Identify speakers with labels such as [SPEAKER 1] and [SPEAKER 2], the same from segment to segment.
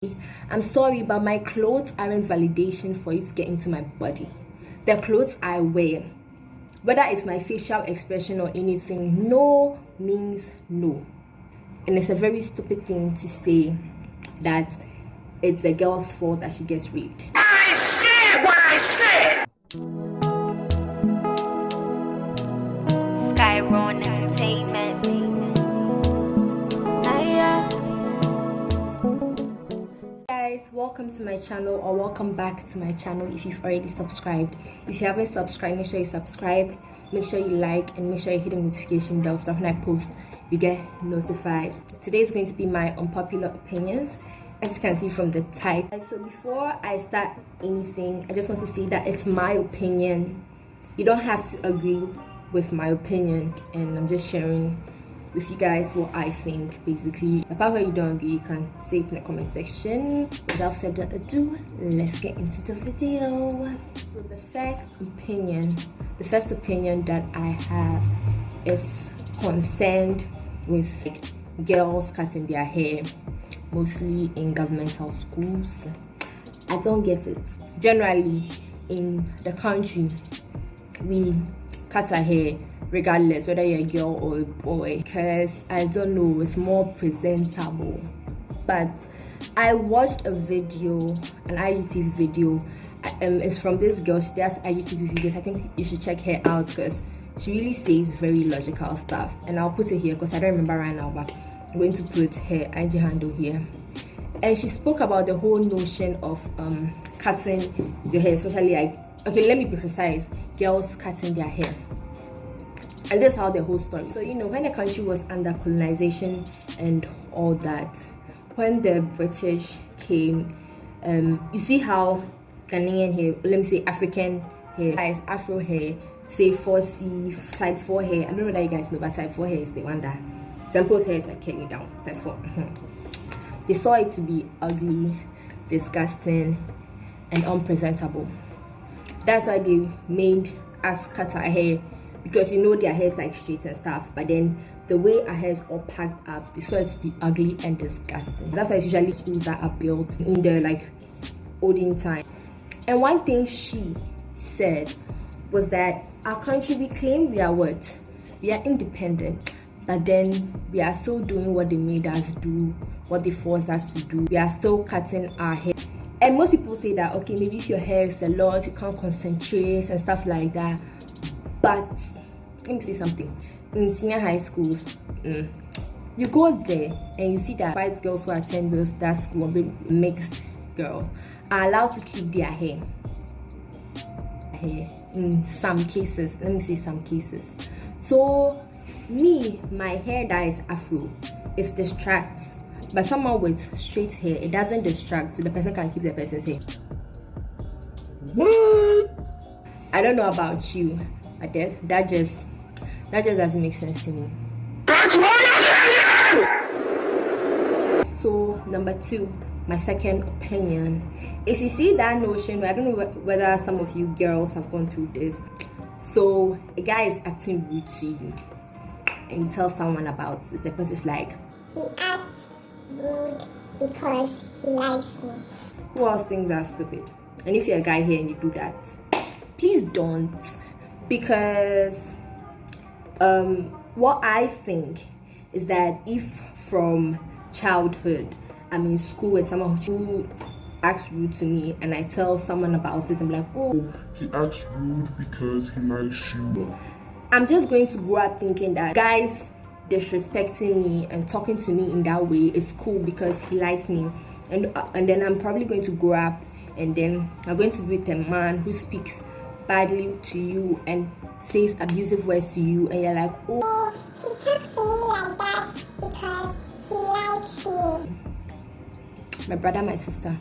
[SPEAKER 1] I'm sorry, but my clothes aren't validation for you to get into my body. The clothes I wear, whether it's my facial expression or anything, no means no. And it's a very stupid thing to say that it's a girl's fault that she gets raped.
[SPEAKER 2] I said what I said.
[SPEAKER 3] Skyron Entertainment.
[SPEAKER 1] Guys, welcome to my channel, or welcome back to my channel if you've already subscribed. If you haven't subscribed, make sure you subscribe, make sure you like, and make sure you hit the notification bell so that when I post you get notified. Today is going to be my unpopular opinions, as you can see from the title. So before I start anything, I just want to say that it's my opinion. You don't have to agree with my opinion, and I'm just sharing with you guys what I think. Basically, the part where you don't agree, you can say it in the comment section. Without further ado, let's get into the video. So the first opinion that I have is concerned with girls cutting their hair, mostly in governmental schools. I don't get it. Generally in the country, we cut our hair regardless whether you're a girl or a boy, because I don't know, it's more presentable. But I watched a video, an IGTV video. It's from this girl. She does IGTV videos. I think you should check her out because she really says very logical stuff, and I'll put it here because I don't remember right now, but I'm going to put her IG handle here. And she spoke about the whole notion of cutting your hair, especially like, okay, let me be precise, girls cutting their hair. And that's how the whole story. So, you know, when the country was under colonization and all that, when the British came, you see how Ghanaian hair, let me say African hair, Afro hair, say 4C, type 4 hair. I don't know whether you guys know, but type 4 hair is the one that some people's hair is like curly down, type 4. They saw it to be ugly, disgusting, and unpresentable. That's why they made us cut our hair, because you know their hair is like straight and stuff, but then the way our hair is all packed up, they saw it to be ugly and disgusting. That's why it's usually schools that are built in the like olden time. And one thing she said was that our country, we claim we are what? We are independent, but then we are still doing what they made us do, what they forced us to do. We are still cutting our hair. And most people say that, okay, maybe if your hair is a lot, you can't concentrate and stuff like that. But let me say something. In senior high schools, you go there and you see that white girls who attend that school, mixed girls, are allowed to keep their hair. In some cases, let me say some cases. So me, my hair that is afro, it distracts. But someone with straight hair, it doesn't distract, so the person can keep the person's hair.
[SPEAKER 2] What?
[SPEAKER 1] I don't know about you, but that just doesn't make sense to me.
[SPEAKER 2] That's my opinion!
[SPEAKER 1] So number 2, my second opinion is, you see that notion where, I don't know whether some of you girls have gone through this. So a guy is acting rude to you, and you tell someone about it. The person's like,
[SPEAKER 4] he acts rude because he likes me.
[SPEAKER 1] who else thinks that's stupid? And if you're a guy here and you do that, please don't. Because what I think is that if from childhood I'm in school with someone who acts rude to me, and I tell someone about it, I'm like, oh,
[SPEAKER 2] He acts rude because he likes you.
[SPEAKER 1] I'm just going to grow up thinking that guys disrespecting me and talking to me in that way is cool because he likes me, and then I'm probably going to grow up, and then I'm going to be with a man who speaks badly to you and says abusive words to you, and you're like, oh,
[SPEAKER 4] He talks to me like that because he likes me.
[SPEAKER 1] my brother, my sister.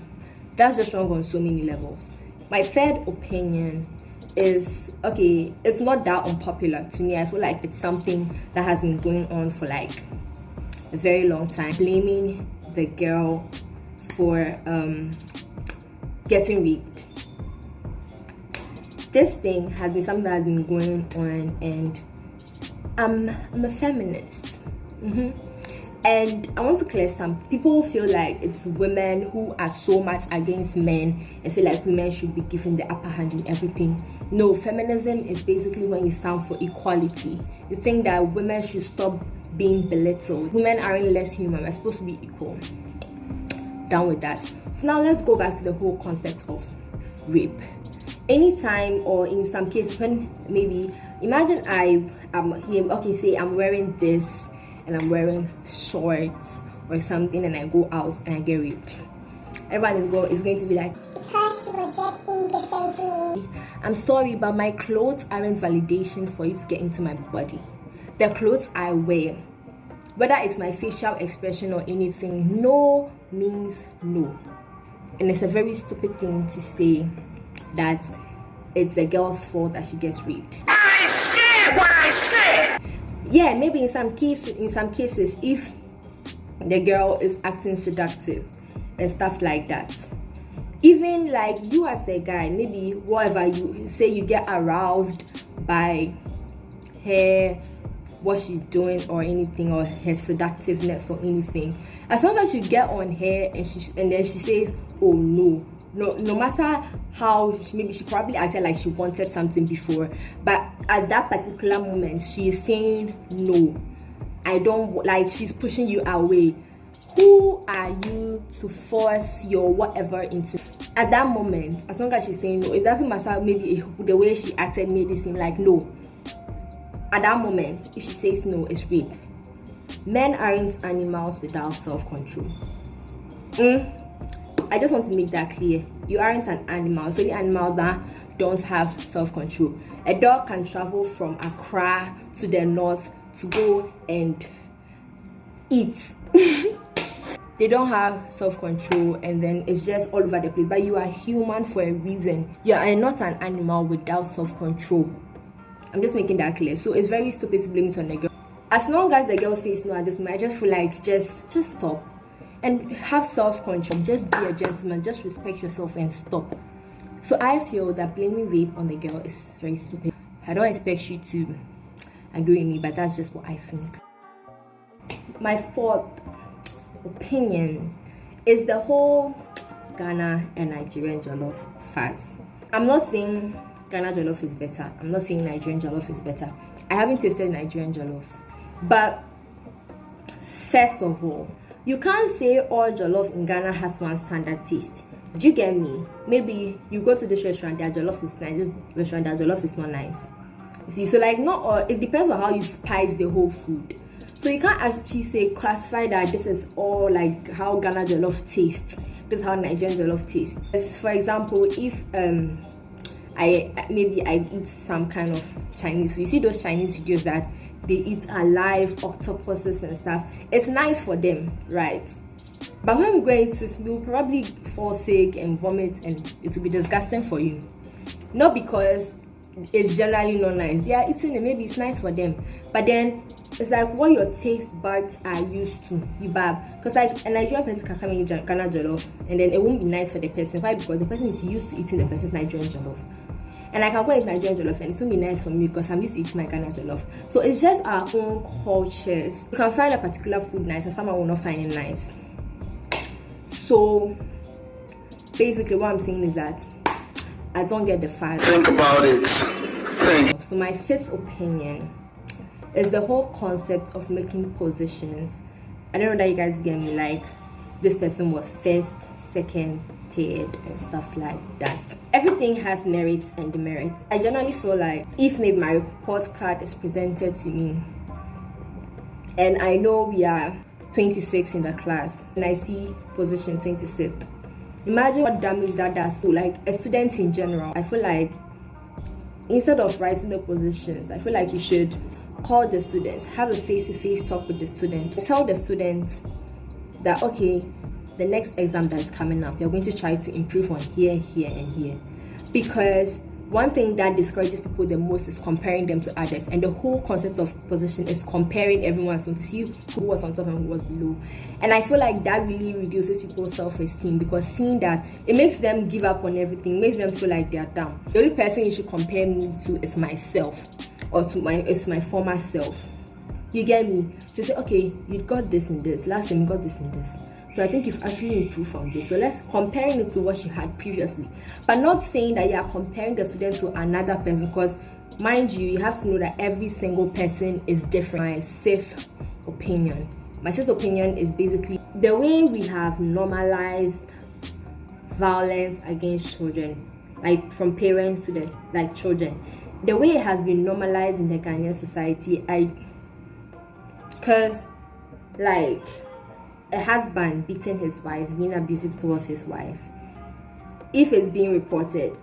[SPEAKER 1] That's just wrong on so many levels. My third opinion is, okay, it's not that unpopular to me. I feel like it's something that has been going on for like a very long time, blaming the girl for getting raped. This thing has been something that has been going on, and I'm a feminist. And I want to clear some people feel like it's women who are so much against men and feel like women should be given the upper hand in everything. No, feminism is basically when you stand for equality. You think that women should stop being belittled. Women aren't less human, we're supposed to be equal. Down with that. So now let's go back to the whole concept of rape. Anytime, or in some cases, when maybe imagine say I'm wearing this and I'm wearing shorts or something and I go out and I get raped. Everyone is going to be like,
[SPEAKER 4] because she was just indecently.
[SPEAKER 1] I'm sorry, but my clothes aren't validation for you to get into my body. The clothes I wear, whether it's my facial expression or anything, no means no. And it's a very stupid thing to say that it's a girl's fault that she gets raped.
[SPEAKER 2] I said what I said.
[SPEAKER 1] Yeah, maybe in some cases, if the girl is acting seductive and stuff like that, even like you as a guy, maybe whatever you say, you get aroused by her, what she's doing or anything, or her seductiveness or anything, as long as you get on her and then she says, oh no matter how maybe she probably acted like she wanted something before, but at that particular moment she is saying no, I don't like, she's pushing you away. Who are you to force your whatever into? At that moment, as long as she's saying no, it doesn't matter maybe the way she acted made it seem like no. At that moment, if she says no, it's rape. Men aren't animals without self-control. I just want to make that clear. You aren't an animal. It's only animals that don't have self-control. A dog can travel from Accra to the north to go and eat. They don't have self-control, and then it's just all over the place. But you are human for a reason. You are not an animal without self-control. I'm just making that clear. So it's very stupid to blame it on the girl. As long as the girl says no at this moment, I just feel like just stop and have self-control. Just be a gentleman. Just respect yourself and stop. So I feel that blaming rape on the girl is very stupid. I don't expect you to agree with me, but that's just what I think. My fourth opinion is the whole Ghana and Nigerian jollof fast. I'm not saying Ghana jollof is better. I'm not saying Nigerian jollof is better. I haven't tasted Nigerian jollof. But first of all, you can't say all jollof in Ghana has one standard taste. Do you get me? Maybe you go to this restaurant, their jollof is nice. This restaurant, their jollof is not nice. You see, so like not all, it depends on how you spice the whole food. So you can't actually say classify that this is all like how Ghana jollof tastes. This is how Nigerian jollof tastes. As for example, if I eat some kind of Chinese. So you see those Chinese videos that they eat alive octopuses and stuff. It's nice for them, right? But when we go into this, we'll probably fall sick and vomit, and it will be disgusting for you. Not because it's generally not nice. They are eating it, maybe it's nice for them. But then it's like what your taste buds are used to, you bab. Because like a Nigerian person can come in Ghana jollof, and then it won't be nice for the person. Why? Because the person is used to eating the person's Nigerian jollof. And I can go eat Nigerian jollof and it won't be nice for me because I'm used to eating my Ghana jollof. So it's just our own cultures. You can find a particular food nice and someone will not find it nice. So basically what I'm saying is that I don't get the fact.
[SPEAKER 2] Think about it.
[SPEAKER 1] So my fifth opinion is the whole concept of making positions. I don't know that you guys get me, like this person was first, second, third and stuff like that. Everything has merits and demerits. I generally feel like if maybe my report card is presented to me and I know we are 26 in the class and I see position 26, imagine what damage that does to like a student in general. I feel like instead of writing the positions, I feel like you should call the students, have a face-to-face talk with the student, tell the student that okay, the next exam that is coming up, you're going to try to improve on here, here, and here. Because one thing that discourages people the most is comparing them to others. And the whole concept of position is comparing everyone, so to see who was on top and who was below. And I feel like that really reduces people's self-esteem, because seeing that, it makes them give up on everything, makes them feel like they're down. The only person you should compare me to is myself, or to my former self. You get me? So say, okay, you got this and this. Last time you got this and this. So I think you've actually improved from this. So let's comparing it to what you had previously. But not saying that you are comparing the student to another person, because mind you have to know that every single person is different. My safe opinion. My safe opinion is basically the way we have normalized violence against children, like from parents to the children. The way it has been normalized in the Ghanaian society, because like a husband beating his wife, being abusive towards his wife, if it's being reported,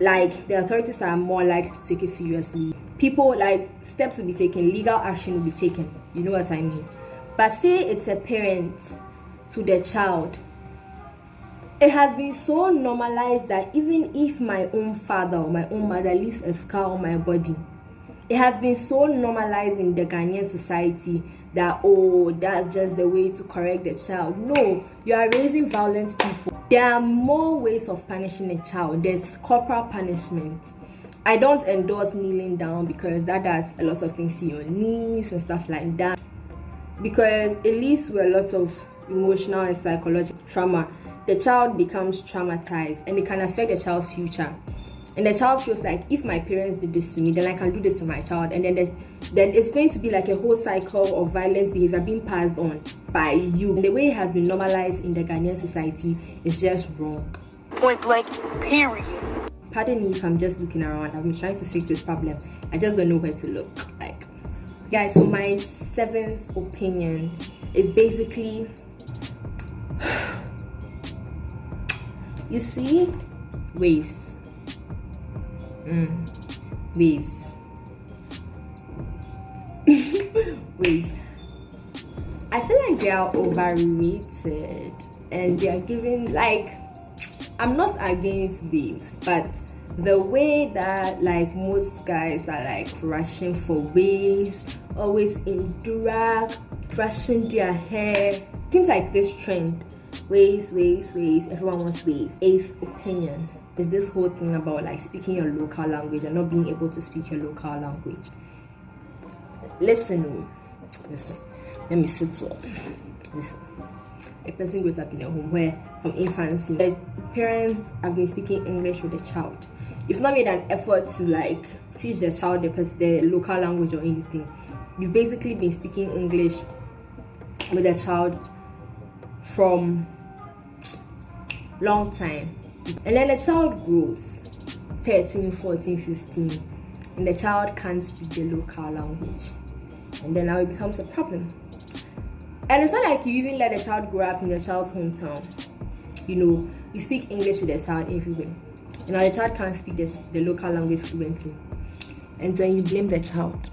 [SPEAKER 1] like the authorities are more likely to take it seriously. People, like, steps will be taken, legal action will be taken. You know what I mean? But say it's a parent to the child, it has been so normalized that even if my own father or my own mother leaves a scar on my body, it has been so normalized in the Ghanaian society that, oh, that's just the way to correct the child. No, you are raising violent people. There are more ways of punishing a child. There's corporal punishment. I don't endorse kneeling down, because that does a lot of things to your knees and stuff like that, because it leads to a lot of emotional and psychological trauma. The child becomes traumatized and it can affect the child's future. And the child feels like, if my parents did this to me, then I can do this to my child. And then it's going to be like a whole cycle of violence behavior being passed on by you. And the way it has been normalized in the Ghanaian society is just wrong.
[SPEAKER 2] Point blank, period.
[SPEAKER 1] Pardon me if I'm just looking around. I've been trying to fix this problem. I just don't know where to look. Like, guys, so my seventh opinion is basically, you see, waves. Waves. Waves. I feel like they are overrated and they are giving, like, I'm not against waves, but the way that, like, most guys are like rushing for waves, always in drag, brushing their hair, seems like this trend, waves, everyone wants waves. Eighth opinion is this whole thing about like speaking your local language and not being able to speak your local language. Listen, let me sit up. Listen, a person grows up in a home where from infancy the parents have been speaking English with the child. You've not made an effort to like teach the child the local language or anything. You've basically been speaking English with the child from long time. And then the child grows 13, 14, 15, and the child can't speak the local language. And then now it becomes a problem. And it's not like you even let the child grow up in the child's hometown. You know, you speak English with the child everywhere. And now the child can't speak the local language fluently. And then you blame the child.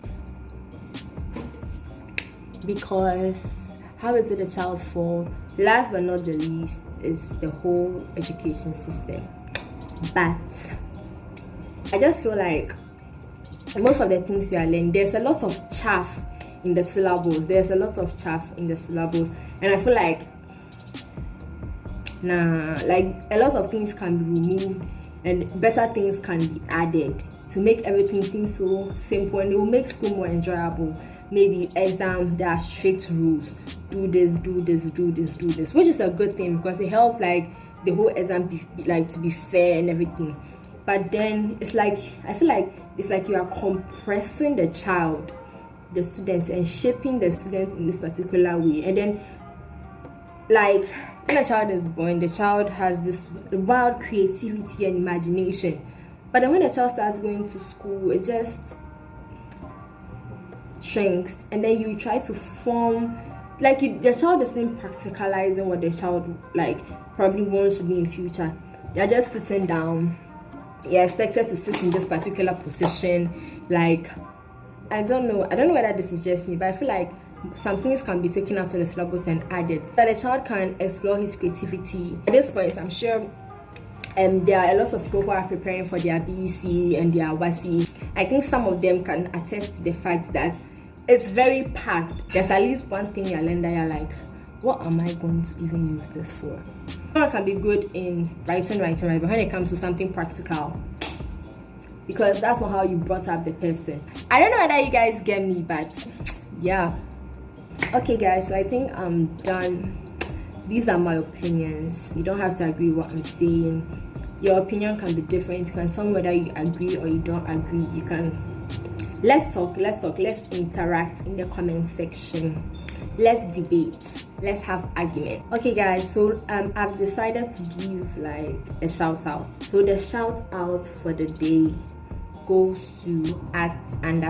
[SPEAKER 1] Because how is it the child's fault? Last but not the least is the whole education system. But I just feel like most of the things we are learning, there's a lot of chaff in the syllables. And I feel like, like a lot of things can be removed and better things can be added to make everything seem so simple, and it will make school more enjoyable. Maybe exams, there are strict rules. Do this, which is a good thing because it helps like the whole exam to be fair and everything. But then it's like, I feel like it's like you are compressing the child, the student, and shaping the student in this particular way. And then like when a child is born, the child has this wild creativity and imagination. But then when the child starts going to school, it just shrinks, and then you try to form like the child isn't practicalizing what the child like probably wants to be in future. They're just sitting down. You're expected to sit in this particular position. Like I don't know whether this is just me, but I feel like some things can be taken out of the syllabus and added so that the child can explore his creativity. At this point, I'm sure there are a lot of people who are preparing for their BEC and their WASI. I think some of them can attest to the fact that it's very packed. There's at least one thing you learn that you're like, what am I going to even use this for? Someone can be good in writing, but when it comes to something practical, because that's not how you brought up the person. I don't know whether you guys get me, but yeah. Okay guys, so I think I'm done. These are my opinions. You don't have to agree with what I'm saying. Your opinion can be different. You can tell me whether you agree or you don't agree. You can let's talk, let's interact in the comment section. Let's debate, let's have argument. Okay guys, so I've decided to give like a shout out. So the shout out for the day goes to @_techi.wa.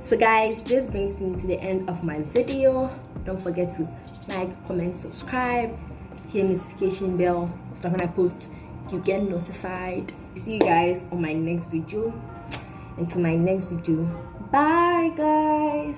[SPEAKER 1] So guys, this brings me to the end of my video. Don't forget to like, comment, subscribe, hit the notification bell so that when I post you get notified. See you guys on my next video. Until my next video, bye guys.